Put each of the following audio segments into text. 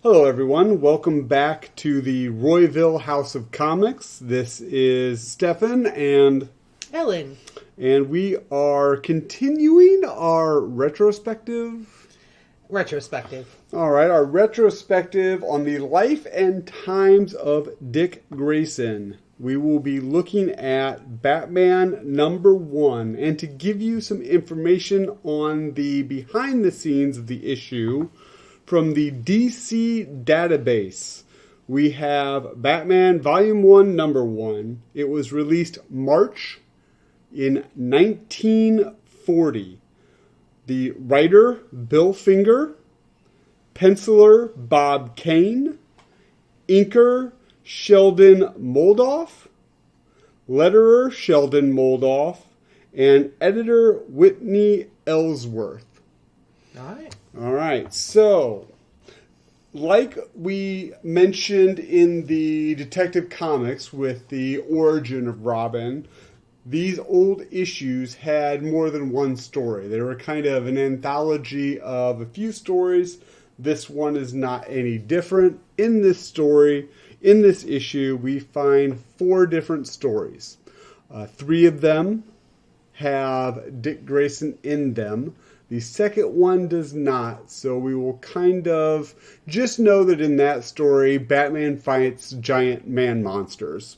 Hello everyone, welcome back to the Royville House of Comics. This is Stefan and Ellen. And we are continuing our retrospective. Alright, our retrospective on the life and times of Dick Grayson. We will be looking at Batman #1, and to give you some information on the behind the scenes of the issue, from the DC database, we have Batman Volume 1, #1. It was released March in 1940. The writer, Bill Finger. Penciler, Bob Kane. Inker, Sheldon Moldoff. Letterer, Sheldon Moldoff. And editor, Whitney Ellsworth. All right, so, like we mentioned in the Detective Comics with the origin of Robin, these old issues had more than one story. They were kind of an anthology of a few stories. This one is not any different. In this story, in this issue, we find 4 different stories. 3 of them have Dick Grayson in them. The second one does not, so we will kind of just know that in that story, Batman fights giant man monsters.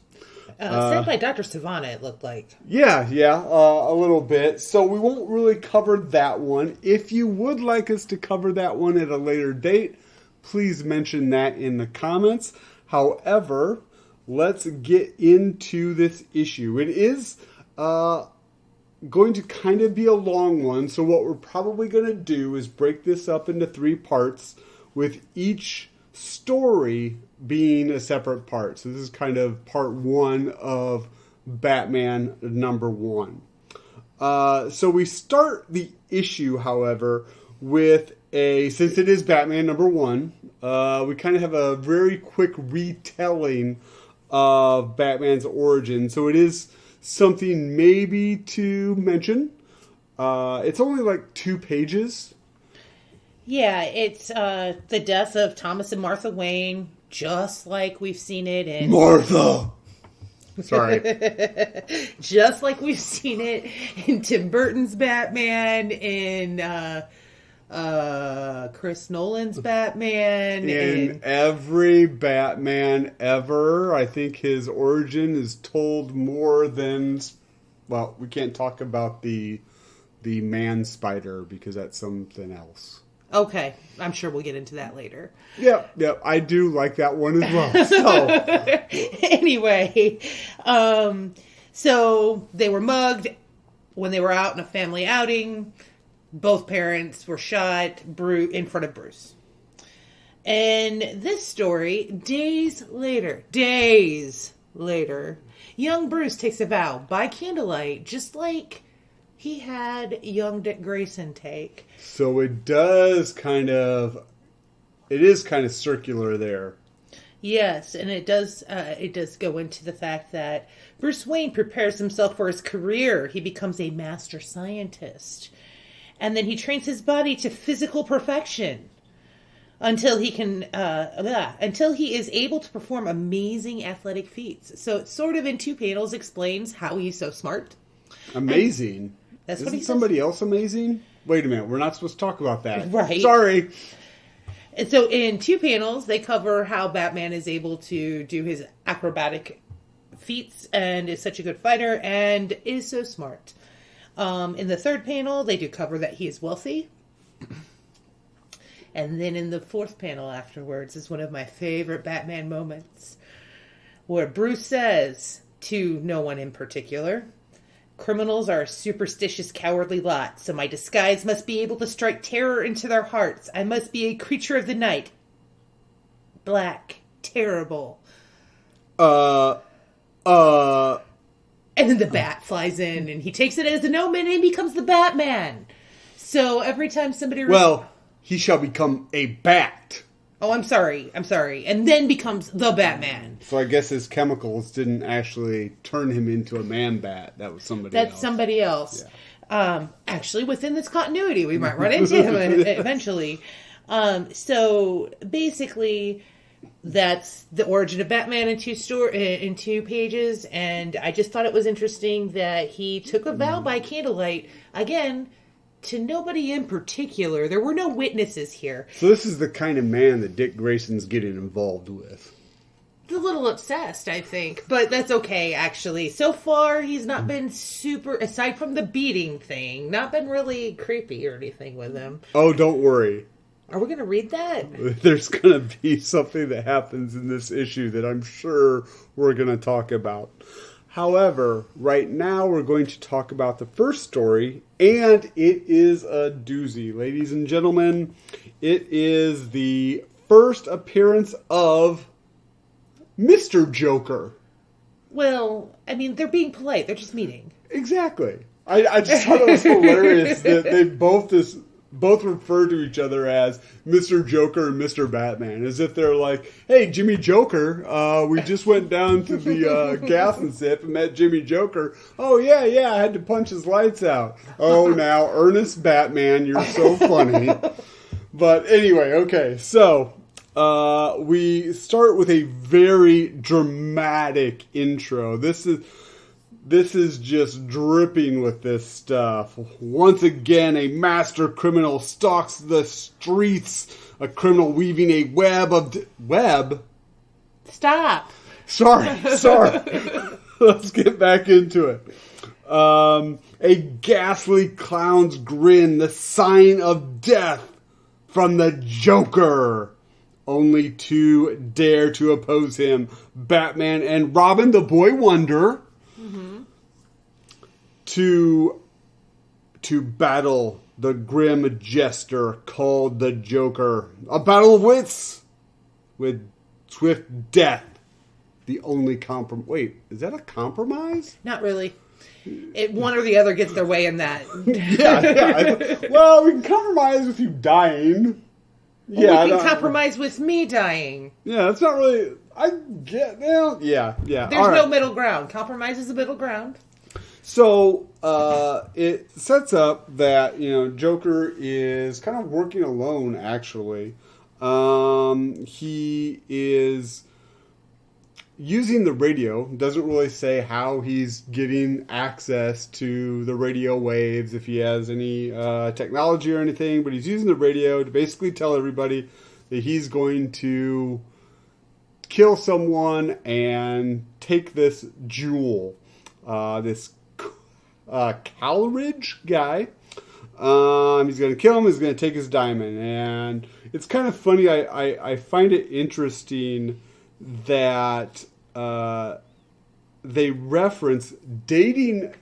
Sent by Dr. Savannah, it looked like. Yeah, a little bit. So we won't really cover that one. If you would like us to cover that one at a later date, please mention that in the comments. However, let's get into this issue. It is going to kind of be a long one, so what we're probably going to do is break this up into 3 parts, with each story being a separate part. So this is kind of part 1 of Batman #1. So we start the issue, however, with since it is Batman #1, we kind of have a very quick retelling of Batman's origin. So it is something maybe to mention. It's only like 2 pages. Yeah, it's the death of Thomas and Martha Wayne, just like we've seen it in... Martha! Sorry. Just like we've seen it in Tim Burton's Batman, in Chris Nolan's Batman. In every Batman ever, I think his origin is told more than... Well, we can't talk about the man spider because that's something else. Okay, I'm sure we'll get into that later. Yep, I do like that one as well. So. Anyway, so they were mugged when they were out in a family outing. Both parents were shot in front of Bruce. And this story, days later, young Bruce takes a vow by candlelight, just like he had young Dick Grayson take. So it is kind of circular there. Yes, and it does go into the fact that Bruce Wayne prepares himself for his career. He becomes a master scientist. And then he trains his body to physical perfection until he is able to perform amazing athletic feats. So it sort of in 2 panels explains how he's so smart. Amazing. That's what he says. Somebody else amazing? Wait a minute, we're not supposed to talk about that. Right. Sorry. And so in 2 panels, they cover how Batman is able to do his acrobatic feats and is such a good fighter and is so smart. In the 3rd panel, they do cover that he is wealthy. And then in the 4th panel afterwards is one of my favorite Batman moments, where Bruce says to no one in particular, "Criminals are a superstitious, cowardly lot, so my disguise must be able to strike terror into their hearts. I must be a creature of the night. Black, terrible." And then the bat flies in, and he takes it as an omen, and he becomes the Batman. So every time somebody... Well, he shall become a bat. Oh, I'm sorry. And then becomes the Batman. So I guess his chemicals didn't actually turn him into a man-bat. That was somebody else. That's somebody else. Yeah. Actually, within this continuity, we might run into him eventually. So basically, that's the origin of Batman in two pages, and I just thought it was interesting that he took a vow by candlelight again to nobody in particular. There were no witnesses here. So this is the kind of man that Dick Grayson's getting involved with. A little obsessed, I think, but that's okay, actually. So far, he's not been super, aside from the beating thing, not been really creepy or anything with him. Oh, don't worry. Are we going to read that? There's going to be something that happens in this issue that I'm sure we're going to talk about. However, right now we're going to talk about the first story, and it is a doozy. Ladies and gentlemen, it is the first appearance of Mr. Joker. Well, I mean, they're being polite. They're just meeting. Exactly. I just thought it was hilarious that they both refer to each other as Mr. Joker and Mr. Batman, as if they're like, hey, Jimmy Joker, we just went down to the gas and sip and met Jimmy Joker. Oh, yeah, I had to punch his lights out. Oh, now, Ernest Batman, you're so funny. But anyway, okay, so we start with a very dramatic intro. This is just dripping with this stuff. Once again, a master criminal stalks the streets. A criminal weaving a web of... web? Stop. Sorry. Let's get back into it. A ghastly clown's grin, the sign of death from the Joker. Only two dare to oppose him. Batman and Robin, the Boy Wonder. To battle the grim jester called the Joker. A battle of wits with swift death. The only compromise. Wait, is that a compromise? Not really. One or the other gets their way in that. Yeah. Well, we can compromise with you dying. Yeah, we can compromise with me dying. Yeah, that's not really... I get... Well, yeah. There's no middle ground. Compromise is the middle ground. So, it sets up that, Joker is kind of working alone, actually. He is using the radio. Doesn't really say how he's getting access to the radio waves, if he has any technology or anything, but he's using the radio to basically tell everybody that he's going to kill someone and take this jewel, this Coleridge guy. He's going to kill him. He's going to take his diamond. And it's kind of funny. I find it interesting that they reference dating.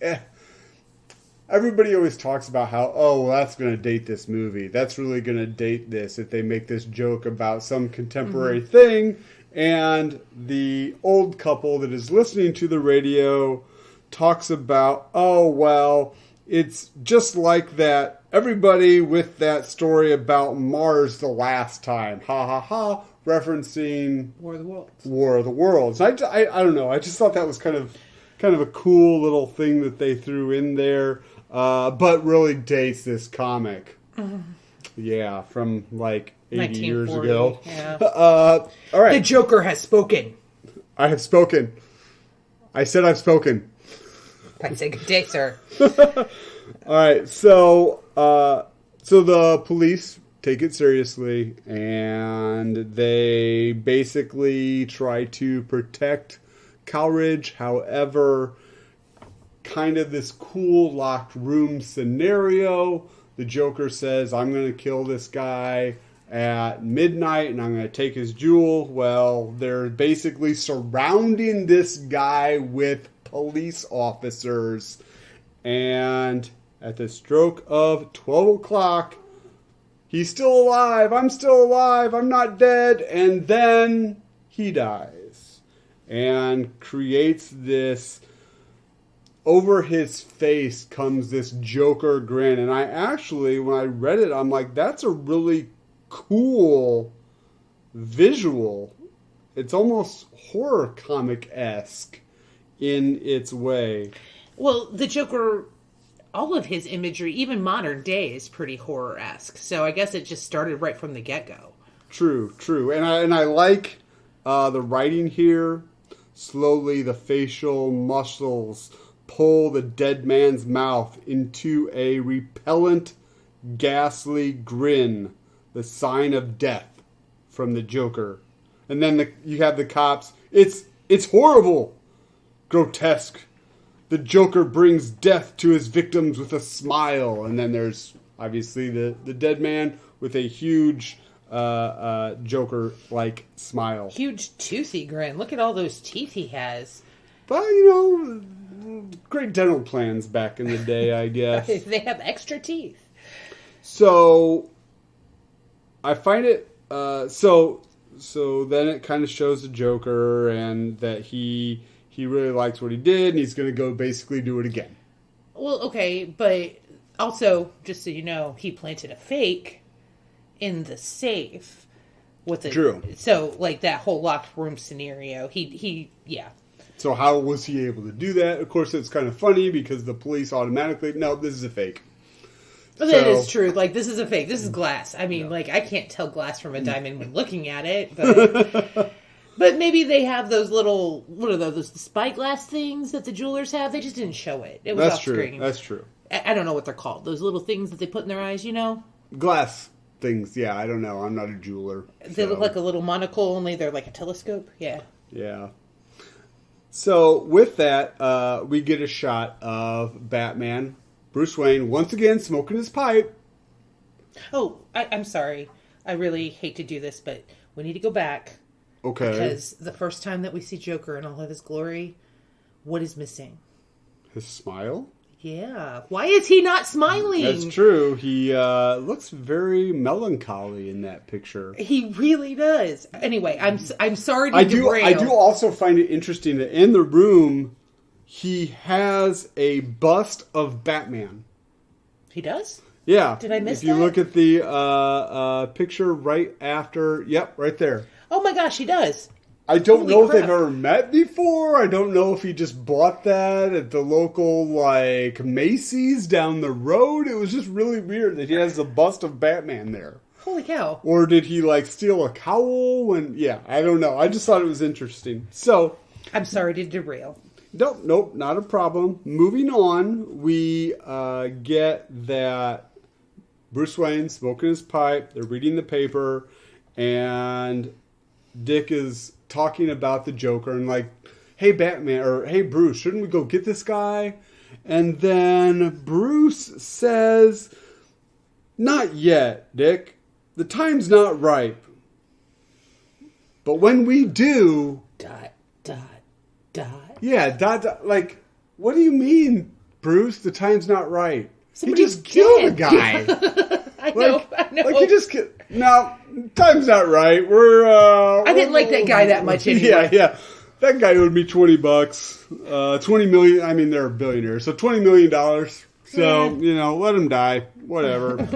Everybody always talks about how, well, that's going to date this movie. That's really going to date this if they make this joke about some contemporary thing. And the old couple that is listening to the radio talks about, it's just like that. Everybody with that story about Mars the last time. Ha ha ha. Referencing War of the Worlds. War of the Worlds. I don't know. I just thought that was kind of a cool little thing that they threw in there. But really dates this comic. Yeah, from like 80 years ago. Yeah. All right. The Joker has spoken. I have spoken. I said I've spoken. I say good day, sir. All right, so the police take it seriously, and they basically try to protect Coleridge. However, kind of this cool locked room scenario. The Joker says, I'm going to kill this guy at midnight, and I'm going to take his jewel. Well, they're basically surrounding this guy with police officers, and at the stroke of 12 o'clock, he's still alive, I'm not dead, and then he dies, and creates this, over his face comes this Joker grin, and I actually, when I read it, I'm like, that's a really cool visual. It's almost horror comic-esque in its way. Well, the Joker all of his imagery, even modern day, is pretty horror-esque. So I guess it just started right from the get-go. True. And I like the writing here. Slowly, the facial muscles pull the dead man's mouth into a repellent, ghastly grin, the sign of death from the Joker. And then you have the cops. It's horrible, grotesque. The Joker brings death to his victims with a smile. And then there's obviously the dead man with a huge Joker-like smile. Huge toothy grin. Look at all those teeth he has. But, great dental plans back in the day, I guess. They have extra teeth. So, I find it... So then it kind of shows the Joker and that he really likes what he did and he's going to go basically do it again. Well, okay, but also, just so you know, he planted a fake in the safe with it. True. So, like, that whole locked room scenario, yeah. So how was he able to do that? Of course, it's kind of funny because the police automatically, no, this is a fake. But that is true. Like, this is a fake. This is glass. I mean, like, I can't tell glass from a diamond when looking at it, but... But maybe they have those little, what are those, the spyglass things that the jewelers have? They just didn't show it. It was off screen. That's true. I don't know what they're called. Those little things that they put in their eyes, Glass things, yeah, I don't know. I'm not a jeweler. They look like a little monocle, only they're like a telescope. Yeah. Yeah. So, with that, we get a shot of Batman, Bruce Wayne, once again smoking his pipe. Oh, I'm sorry. I really hate to do this, but we need to go back. Okay. Because the first time that we see Joker in all of his glory, what is missing? His smile? Yeah. Why is he not smiling? That's true. He looks very melancholy in that picture. He really does. Anyway, I'm sorry to derail. I do also find it interesting that in the room, he has a bust of Batman. He does? Yeah. Did I miss that? If you look at the picture right after, yep, right there. Oh my gosh, he does. I don't Holy know if crap. they've ever met before. I don't know if he just bought that at the local, Macy's down the road. It was just really weird that he has the bust of Batman there. Holy cow. Or did he, steal a cowl? Yeah, I don't know. I just thought it was interesting. So... I'm sorry to derail. Nope, not a problem. Moving on, we get that Bruce Wayne smoking his pipe. They're reading the paper, and Dick is talking about the Joker and hey Batman, or hey Bruce, shouldn't we go get this guy? And then Bruce says, not yet, Dick. The time's not ripe. But when we do... ... Yeah, what do you mean, Bruce? The time's not right. Somebody he just killed a guy. I know. He just killed... No, time's not right. I didn't like that guy that much anyway. Yeah. That guy owed me $20. $20 million. I mean, they're billionaires, so $20 million. So, let him die. Whatever.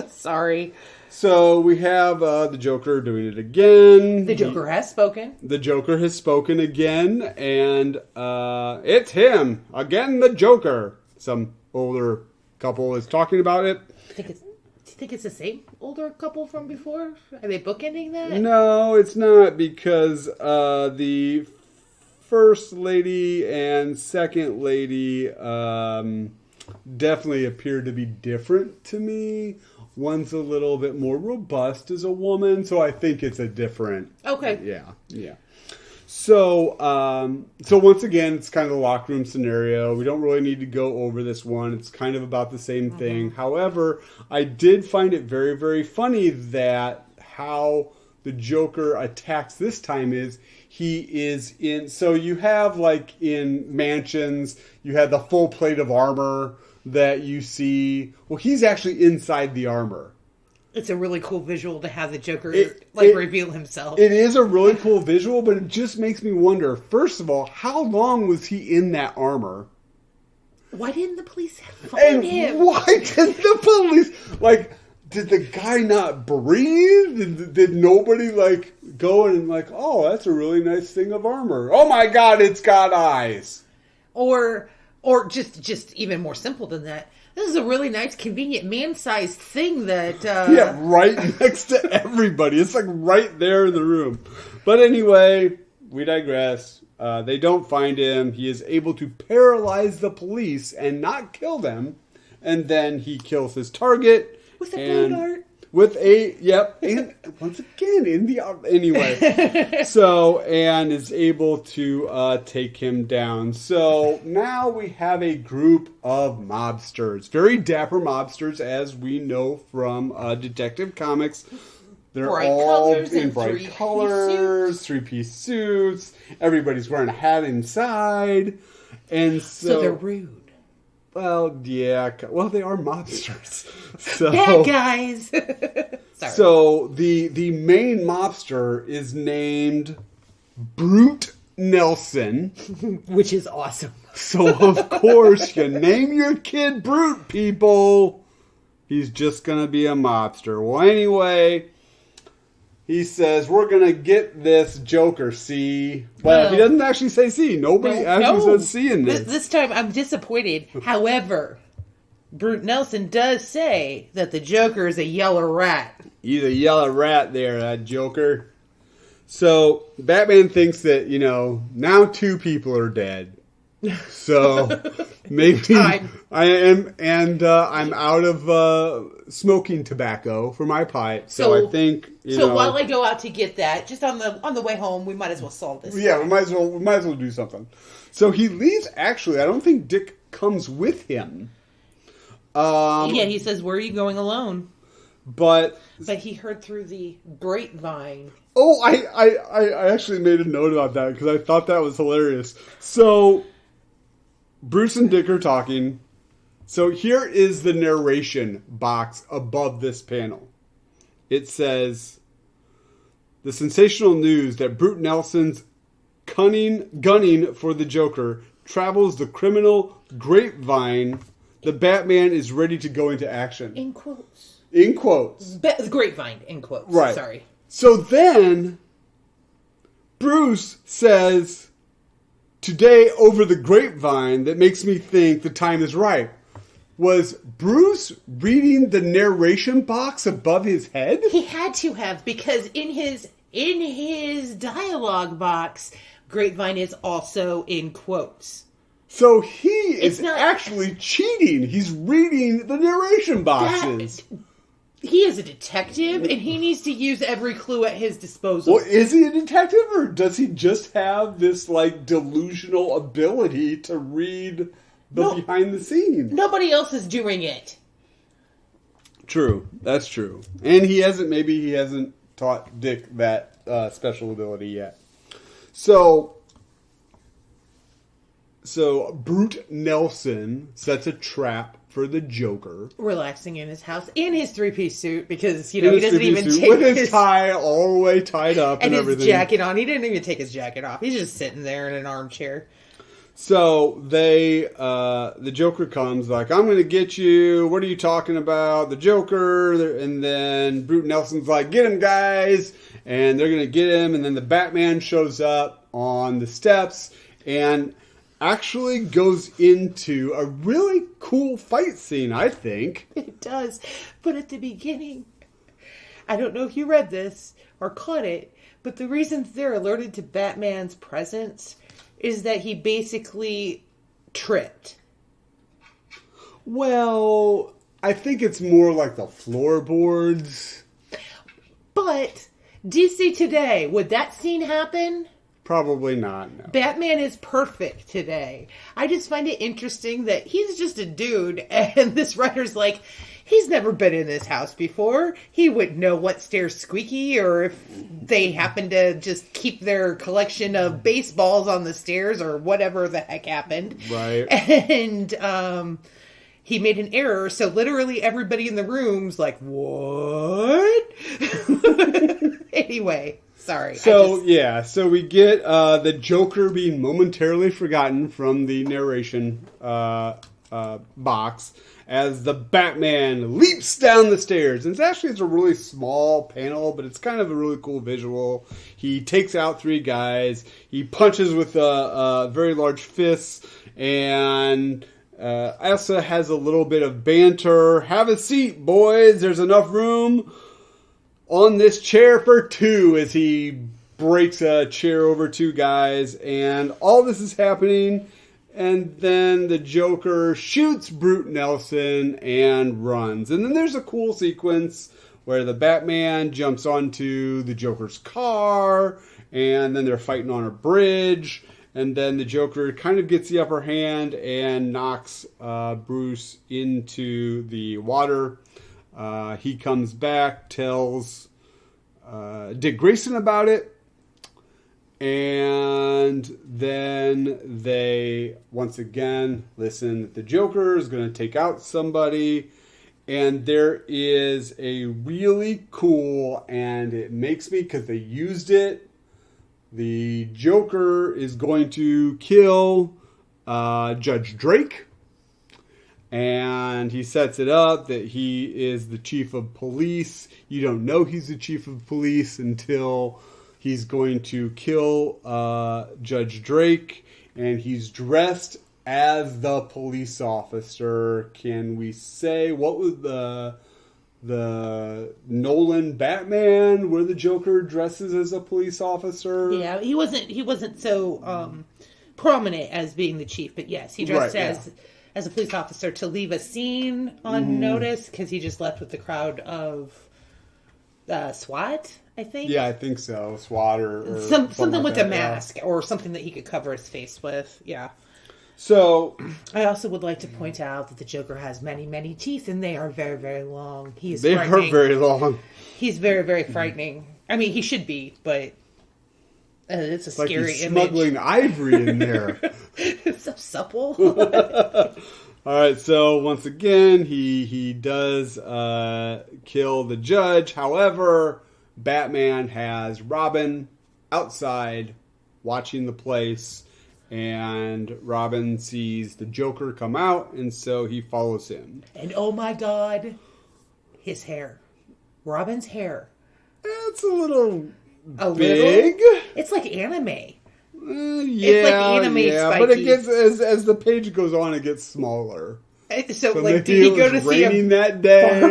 Sorry. So we have the Joker doing it again. The Joker has spoken. The Joker has spoken again, and it's him again. The Joker. Some older couple is talking about it. Do you think it's the same older couple from before? Are they bookending that? No, it's not, because the first lady and second lady definitely appear to be different to me. One's a little bit more robust as a woman, so I think it's a different... Okay. Yeah. So once again, it's kind of a locker room scenario. We don't really need to go over this one. It's kind of about the same thing. However, I did find it very, very funny that how the Joker attacks this time is he is in... So you have, in mansions, you have the full plate of armor that you see. Well, he's actually inside the armor. It's a really cool visual to have the Joker reveal himself. It is a really cool visual, but it just makes me wonder, first of all, how long was he in that armor? Why didn't the police find him? Why did the police... did the guy not breathe? Did nobody, go and, oh, that's a really nice thing of armor. Oh, my God, it's got eyes. Or Or just even more simple than that. This is a really nice, convenient, man-sized thing that... Yeah, right next to everybody. It's like right there in the room. But anyway, we digress. They don't find him. He is able to paralyze the police and not kill them. And then he kills his target. With a blade dart. With a, yep, and once again, anyway. So, and is able to take him down. So, now we have a group of mobsters. Very dapper mobsters, as we know from Detective Comics. They're all in bright colors, three-piece suits. Everybody's wearing a hat inside. And so they're rude. Well, yeah. Well, they are mobsters. So, bad guys. Sorry. So the main mobster is named Brute Nelson. Which is awesome. So, of course, you name your kid Brute, people. He's just going to be a mobster. Well, anyway, he says, we're going to get this Joker, see? Well, he doesn't actually say see. Nobody says see in this. This time I'm disappointed. However, Brute Nelson does say that the Joker is a yellow rat. He's a yellow rat there, that Joker. So, Batman thinks that, now 2 people are dead. So, maybe I'm out of smoking tobacco for my pipe. So I think while I go out to get that, just on the way home, we might as well solve this. Yeah, we might as well do something. So he leaves. Actually, I don't think Dick comes with him. Yeah, he says, "Where are you going alone?" But he heard through the grapevine. Oh, I actually made a note about that because I thought that was hilarious. So Bruce and Dick are talking. So here is the narration box above this panel. It says, the sensational news that Brute Nelson's gunning for the Joker travels the criminal grapevine. The Batman is ready to go into action. In quotes. In quotes. Grapevine, in quotes. Right. Sorry. So then, Bruce says, today over the grapevine that makes me think the time is right. Was Bruce reading the narration box above his head? He had to have, because in his dialogue box, grapevine is also in quotes. So he is actually cheating. He's reading the narration boxes. He is a detective, and he needs to use every clue at his disposal. Well, is he a detective, or does he just have this, delusional ability to read behind the scenes? Nobody else is doing it. True. That's true. And he hasn't taught Dick that special ability yet. So Brute Nelson sets a trap for the Joker. Relaxing in his house, in his 3-piece suit, because, he doesn't even take with his tie all the way tied up and everything. His jacket on. He didn't even take his jacket off. He's just sitting there in an armchair. So the Joker comes like, I'm going to get you. What are you talking about? The Joker. And then Brute Nelson's like, get him, guys. And they're going to get him. And then the Batman shows up on the steps and actually goes into a really cool fight scene, I think. It does. But at the beginning, I don't know if you read this or caught it, but the reason they're alerted to Batman's presence is that he basically tripped. Well, I think it's more like the floorboards. But DC today, would that scene happen? Probably not, no. Batman is perfect today. I just find it interesting that he's just a dude, and this writer's like, he's never been in this house before. He wouldn't know what stairs squeaky, or if they happen to just keep their collection of baseballs on the stairs, or whatever the heck happened. Right. And he made an error, so literally everybody in the room's like, what? Anyway. Sorry. So we get the Joker being momentarily forgotten from the narration box. as the Batman leaps down the stairs. And it's a really small panel, but it's kind of a really cool visual. He takes out 3 guys. He punches with a very large fist, and Elsa has a little bit of banter. Have a seat, boys. There's enough room on this chair for 2, as he breaks a chair over 2 guys. And all this is happening, and then the Joker shoots Brute Nelson and runs. And then there's a cool sequence where the Batman jumps onto the Joker's car, and then they're fighting on a bridge. And then the Joker kind of gets the upper hand and knocks Bruce into the water. He comes back, tells Dick Grayson about it. And then they, once again, listen that the Joker is going to take out somebody. And there is a really cool, and it makes me, because they used it, the Joker is going to kill Judge Drake. And he sets it up that he is the chief of police. You don't know he's the chief of police until he's going to kill Judge Drake. And he's dressed as the police officer. Can we say, what was the Nolan Batman where the Joker dresses as a police officer? Yeah, he wasn't so prominent as being the chief, but yes, he dressed as a police officer to leave a scene unnoticed, because he just left with the crowd of SWAT, I think. Yeah, I think so. SWAT or something like with that, a mask or something that he could cover his face with. Yeah. So, I also would like to point out that the Joker has many, many teeth, and they are very, very long. They are very long. He's very, very frightening. I mean, he should be, but it's a scary like he's image. Smuggling ivory in there. It's so supple. All right, so once again, he does kill the judge. However, Batman has Robin outside watching the place, and Robin sees the Joker come out, and so he follows him. And oh my God, his hair. Robin's hair. It's a little big. It's like anime. It's like anime spiky. But it gets as the page goes on, it gets smaller. So like, did he go to see raining that day?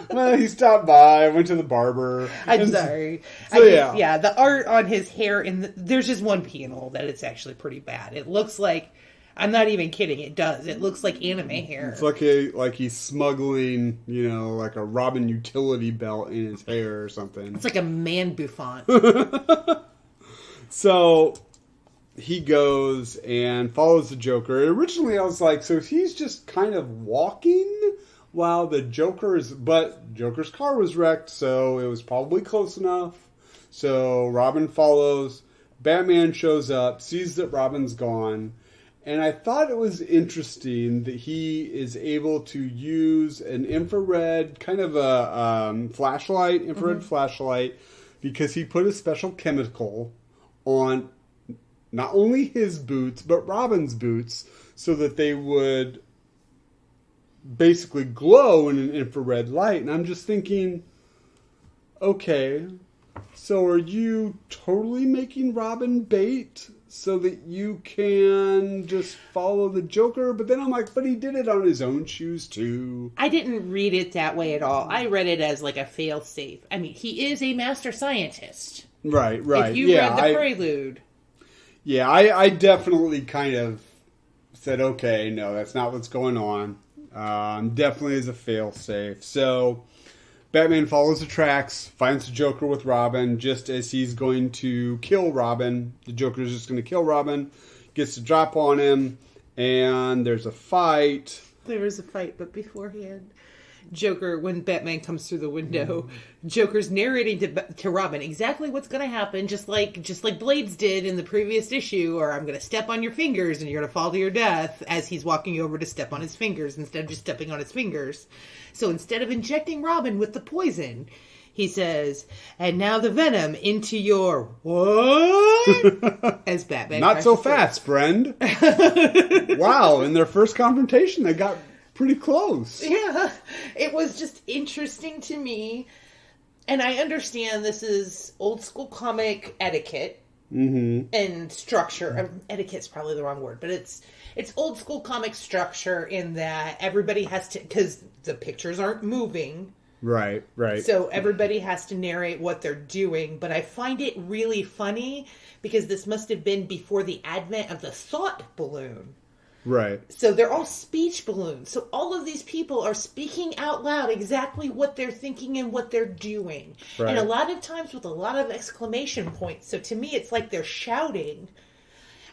Well, he stopped by, went to the barber. I'm sorry. So, the art on his hair, there's just one panel that it's actually pretty bad. It looks like, I'm not even kidding, it does. It looks like anime hair. It's like he's smuggling, like a Robin utility belt in his hair or something. It's like a man bouffant. So he goes and follows the Joker. Originally I was like, so he's just kind of walking while the but Joker's car was wrecked, so it was probably close enough. So Robin follows. Batman shows up, sees that Robin's gone. And I thought it was interesting that he is able to use an infrared, kind of a infrared flashlight, because he put a special chemical on not only his boots, but Robin's boots, so that they would basically glow in an infrared light. And I'm just thinking, okay, so are you totally making Robin bait so that you can just follow the Joker? But then I'm like, but he did it on his own shoes too. I didn't read it that way at all. I read it as like a fail-safe. I mean, he is a master scientist. Right. If you read the prelude. Yeah, I definitely kind of said, okay, no, that's not what's going on. Definitely is a fail-safe. So Batman follows the tracks, finds the Joker with Robin, just as he's going to kill Robin. The Joker's just going to kill Robin, gets the drop on him, and there's a fight. There is a fight, but beforehand, Joker, when Batman comes through the window, Joker's narrating to Robin exactly what's going to happen, just like Blades did in the previous issue, or I'm going to step on your fingers and you're going to fall to your death, as he's walking over to step on his fingers instead of just stepping on his fingers. So instead of injecting Robin with the poison, he says, "And now the venom into your what?" As Batman. Not so fast, friend. Wow, in their first confrontation, they got pretty close. Yeah, it was just interesting to me. And I understand this is old school comic etiquette and structure. Etiquette's probably the wrong word, but it's old school comic structure in that everybody has to, because the pictures aren't moving. Right. So everybody has to narrate what they're doing. But I find it really funny because this must have been before the advent of the thought balloon. Right. So they're all speech balloons. So all of these people are speaking out loud exactly what they're thinking and what they're doing. Right. And a lot of times with a lot of exclamation points. So to me, it's like they're shouting.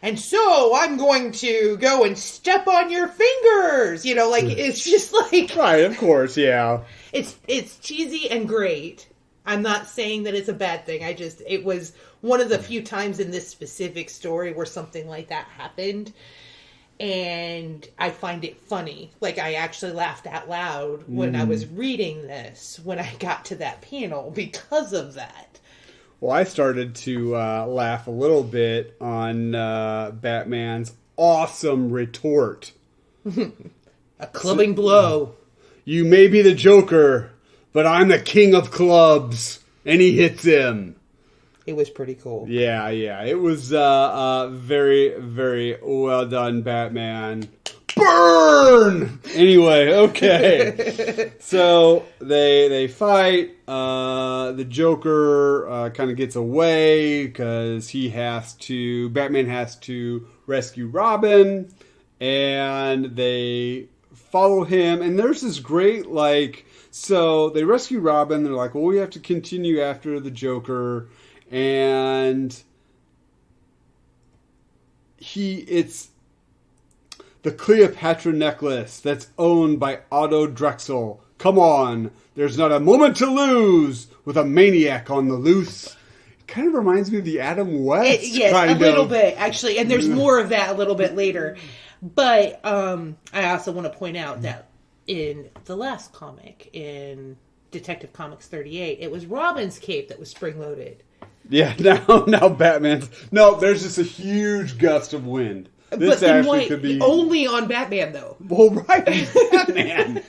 And so I'm going to go and step on your fingers. You know, like it's just like... Right, of course, yeah. It's cheesy and great. I'm not saying that it's a bad thing. It was one of the few times in this specific story where something like that happened. And I find it funny. Like, I actually laughed out loud when I was reading this, when I got to that panel, because of that. Well, I started to laugh a little bit on Batman's awesome retort. A clubbing blow. You may be the Joker, but I'm the king of clubs. And he hits him. It was pretty cool. Yeah. It was very, very well done, Batman. Burn! Anyway, okay. So they fight. The Joker kind of gets away because Batman has to rescue Robin. And they follow him. And there's this great, so they rescue Robin. They're like, well, we have to continue after the Joker. And it's the Cleopatra necklace that's owned by Otto Drexel. Come on, there's not a moment to lose with a maniac on the loose. It kind of reminds me of the Adam West. Yes, a little bit, actually. And there's more of that a little bit later. But I also want to point out that in the last comic, in Detective Comics 38, it was Robin's cape that was spring-loaded. Yeah, now Batman's... No, there's just a huge gust of wind. This actually could be... Only on Batman, though. Well, right, he's Batman.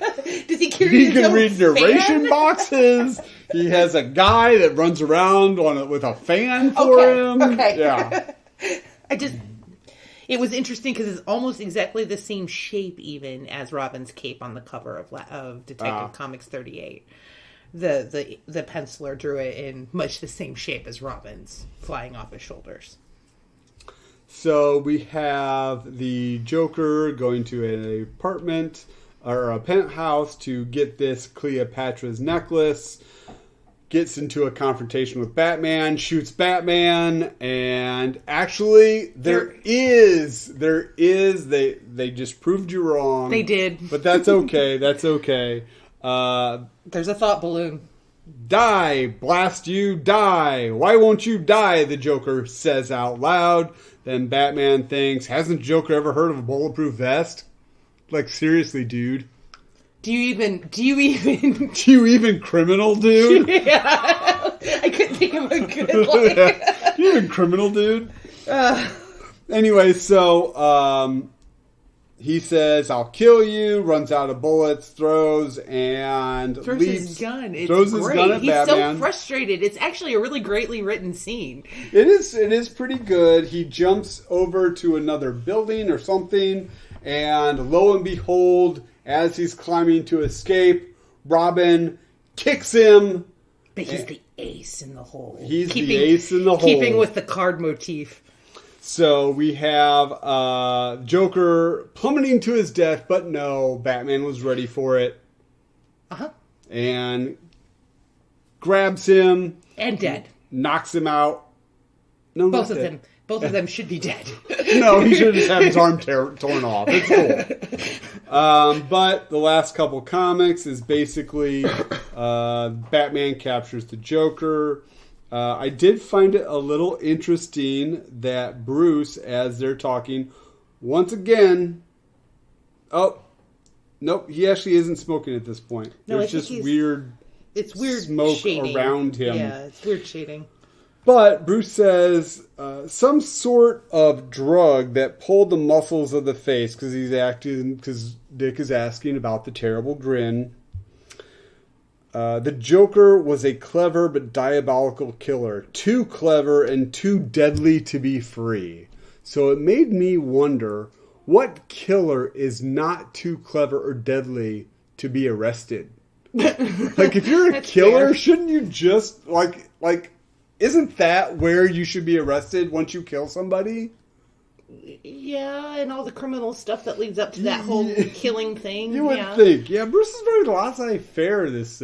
Does he carry his own read narration fan? Boxes. He has a guy that runs around with a fan for him. Okay. Yeah. It was interesting because it's almost exactly the same shape even as Robin's cape on the cover of Detective Comics 38. The penciler drew it in much the same shape as Robin's, flying off his shoulders. So we have the Joker going to an apartment or a penthouse to get this Cleopatra's necklace. Gets into a confrontation with Batman, shoots Batman, and actually they just proved you wrong. They did. But that's okay. That's okay. There's a thought balloon. Die, blast you, die. Why won't you die? The Joker says out loud. Then Batman thinks, hasn't Joker ever heard of a bulletproof vest? Like, seriously, dude. Do you even criminal, dude? Yeah. I couldn't think of a good line. You even criminal, dude? Anyway, so he says, I'll kill you, runs out of bullets, throws his gun. It's throws great. His gun at He's Batman. so frustrated. It's actually a really greatly written scene. It is pretty good. He jumps over to another building or something, and lo and behold, as he's climbing to escape, Robin kicks him. But he's the ace in the hole. He's the ace in the hole. Keeping with the card motif. So we have Joker plummeting to his death, but no, Batman was ready for it. Uh-huh. And grabs him. And dead. Knocks him out. No, both of them. Both of them should be dead. No, he should just have his arm torn off. It's cool. But the last couple comics is basically Batman captures the Joker. I did find it a little interesting that Bruce, as they're talking, once again... Oh, nope, he actually isn't smoking at this point. No, There's just weird it's weird smoke shading around him. Yeah, it's weird shading. But Bruce says some sort of drug that pulled the muscles of the face because Dick is asking about the terrible grin. The Joker was a clever but diabolical killer. Too clever and too deadly to be free. So it made me wonder, what killer is not too clever or deadly to be arrested? Like, if you're a killer, fair. shouldn't you just, like, isn't that where you should be arrested once you kill somebody? Yeah, and all the criminal stuff that leads up to that whole killing thing. You would think. Yeah, Bruce is very laissez-faire this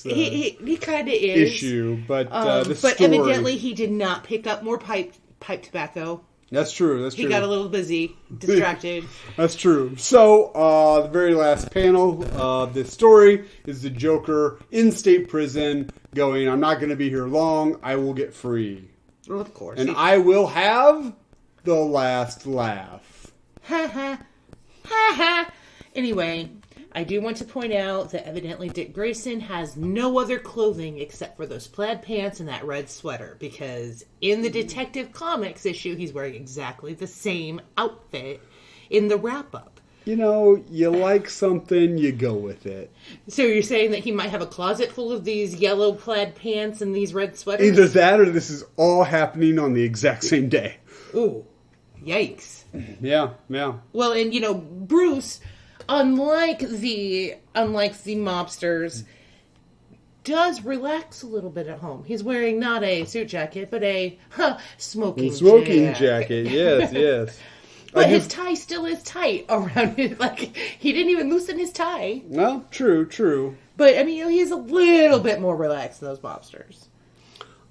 He kind of is. issue, but the but story... evidently he did not pick up more pipe tobacco. That's true. He got a little busy, distracted. That's true. So, the very last panel of this story is the Joker in state prison going, I'm not going to be here long. I will get free. Well, of course. And I will have the last laugh. Ha ha. Ha ha. Anyway, I do want to point out that evidently Dick Grayson has no other clothing except for those plaid pants and that red sweater, because in the Detective Comics issue, he's wearing exactly the same outfit in the wrap-up. You know, you like something, you go with it. So you're saying that he might have a closet full of these yellow plaid pants and these red sweaters? Either that or this is all happening on the exact same day. Ooh, yikes. Yeah. Well, and Bruce, unlike the mobsters, does relax a little bit at home. He's wearing not a suit jacket, but a smoking jacket. Yes. But his tie still is tight around it. Like, he didn't even loosen his tie. No, true. But, I mean, he's a little bit more relaxed than those mobsters.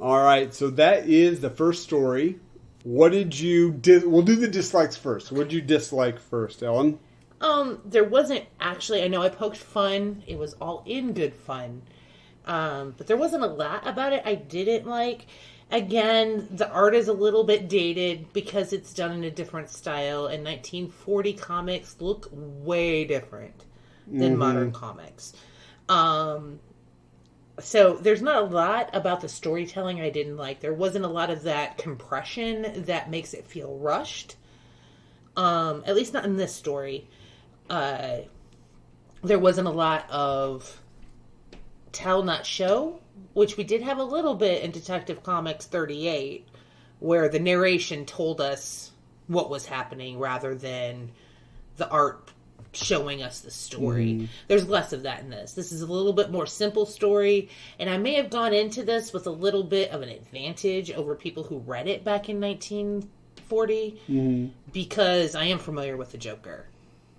All right, so that is the first story. What did you... We'll do the dislikes first. What did you dislike first, Ellen? There wasn't actually... I know I poked fun. It was all in good fun. But there wasn't a lot about it I didn't like. Again, the art is a little bit dated because it's done in a different style, and 1940 comics look way different than modern comics. So there's not a lot about the storytelling I didn't like. There wasn't a lot of that compression that makes it feel rushed. At least not in this story. There wasn't a lot of tell, not show, which we did have a little bit in Detective Comics 38, where the narration told us what was happening rather than the art showing us the story. There's less of that in this. This is a little bit more simple story, and I may have gone into this with a little bit of an advantage over people who read it back in 1940, because I am familiar with the Joker.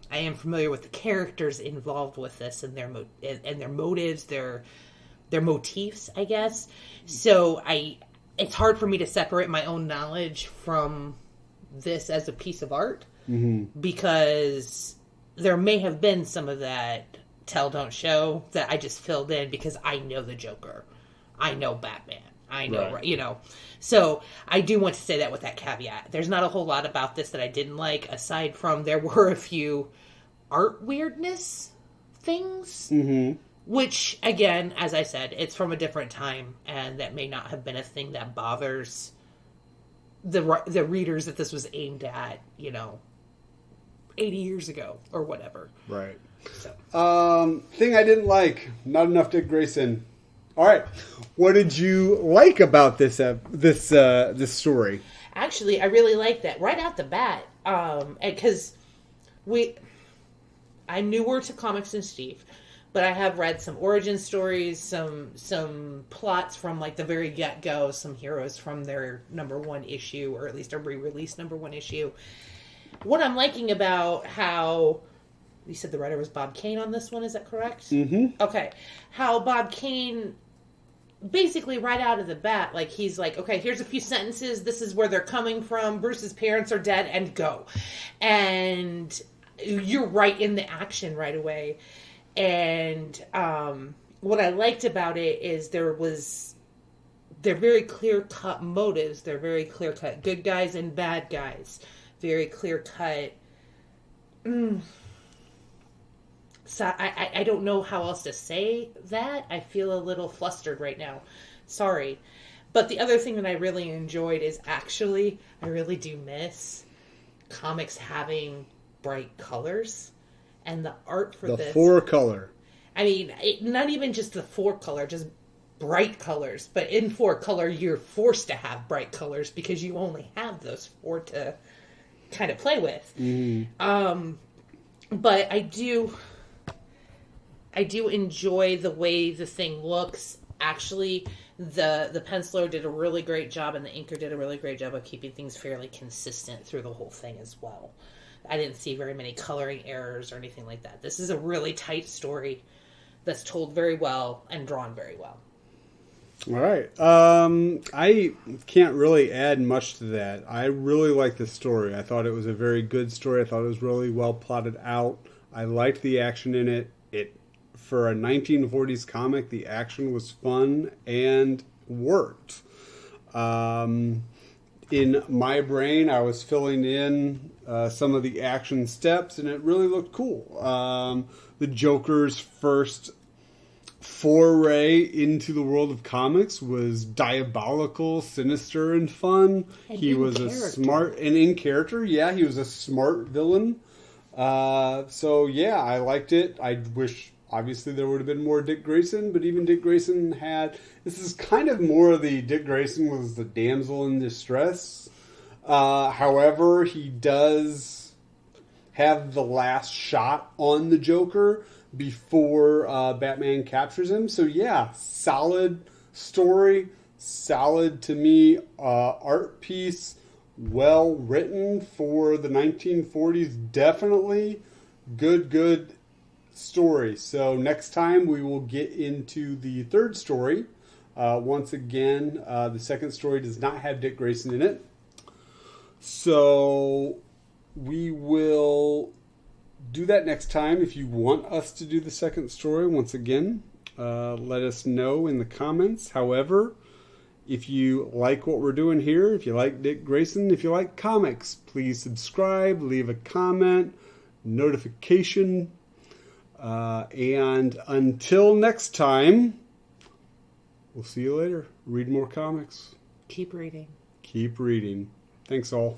I am familiar with the characters involved with this and their motives, their motifs, I guess. So it's hard for me to separate my own knowledge from this as a piece of art, because there may have been some of that tell, don't show that I just filled in because I know the Joker. I know Batman. I know, right. So I do want to say that with that caveat. There's not a whole lot about this that I didn't like, aside from there were a few art weirdness things, which, again, as I said, it's from a different time, and that may not have been a thing that bothers the readers that this was aimed at, 80 years ago or whatever. Right. So. Thing I didn't like, not enough Dick Grayson. All right, what did you like about this story? Actually, I really like that right out the bat, because I'm newer to comics than Steve, but I have read some origin stories, some plots from like the very get-go, some heroes from their #1 issue, or at least a re-release #1 issue. What I'm liking about how... You said the writer was Bob Kane on this one, is that correct? Mm-hmm. Okay. How Bob Kane, basically right out of the bat, like, he's like, okay, here's a few sentences, this is where they're coming from, Bruce's parents are dead, and go. And you're right in the action right away. And what I liked about it is they're very clear-cut motives, they're very clear-cut good guys and bad guys. Very clear-cut So I don't know how else to say that. I feel a little flustered right now. Sorry. But the other thing that I really enjoyed is actually, I really do miss comics having bright colors. And the art for this. The 4-color. I mean, not even just the 4-color, just bright colors. But in 4-color, you're forced to have bright colors because you only have those 4 to kind of play with. Mm-hmm. But I do enjoy the way the thing looks. Actually, the penciler did a really great job, and the inker did a really great job of keeping things fairly consistent through the whole thing as well. I didn't see very many coloring errors or anything like that. This is a really tight story that's told very well and drawn very well. All right. I can't really add much to that. I really liked the story. I thought it was a very good story. I thought it was really well plotted out. I liked the action in it. For a 1940s comic, the action was fun and worked. In my brain, I was filling in some of the action steps, and it really looked cool. The Joker's first foray into the world of comics was diabolical, sinister, and fun. And he was a smart, and in character, yeah, he was a smart villain. So yeah, I liked it. I wish, obviously, there would have been more Dick Grayson, but even Dick Grayson this is kind of more of the Dick Grayson was the damsel in distress. However, he does have the last shot on the Joker before Batman captures him. So yeah, solid story, solid to me art piece, well written for the 1940s. Definitely good story. So next time we will get into the third story. Once again, the second story does not have Dick Grayson in it. So we will do that next time. If you want us to do the second story, once again, let us know in the comments. However, if you like what we're doing here, if you like Dick Grayson, if you like comics, please subscribe, leave a comment, notification. And until next time, we'll see you later. Read more comics. Keep reading. Keep reading. Thanks all.